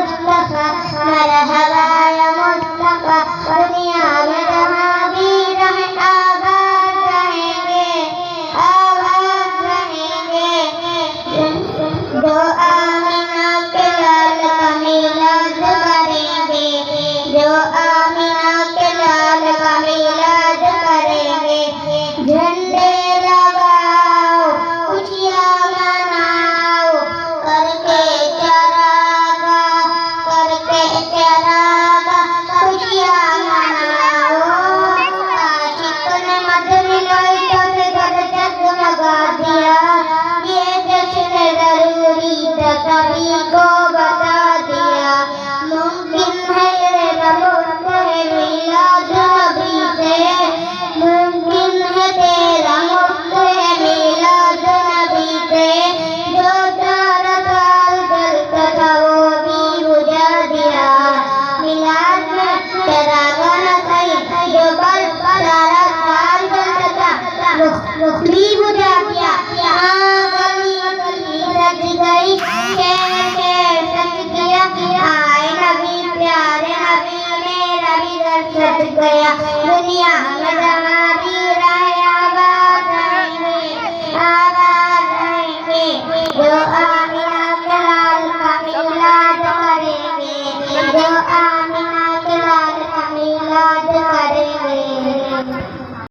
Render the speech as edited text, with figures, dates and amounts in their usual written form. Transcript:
मुस्तफा, मरहबा या मुस्तफा। दुनिया में जहाँ भी रहे आबाद रहेंगे, आबाद रहेंगे। जो आमिना के लाल का मिलाद करेंगे, जो आमिना के लाल का मिलाद करेंगे। झंडे लगाओ, खुशियाँ मनाओ, करके चरागा, करके चरागा, खुशियाँ मनाओ। आशिक ने मदनी लाइटों से घर जगमगा दिया, ये जश्न जरूरी था सभी को बता दिया। मुमकिन है ये रमज़ान है मिलाद नबी से, मुमकिन है तेरा मुफ्त है मिलाद नबी से। जो 4 साल जलता था वो भी बुझा दिया, मिलाद में चरागा न सही जो बल्ब 4 साल जलता था वो भी बुझा दिया। हाँ गली गली सज गई, शहर शहर सज गया। आए नबी प्यारे नबी, मेरा भी घर सज गया। दुनिया में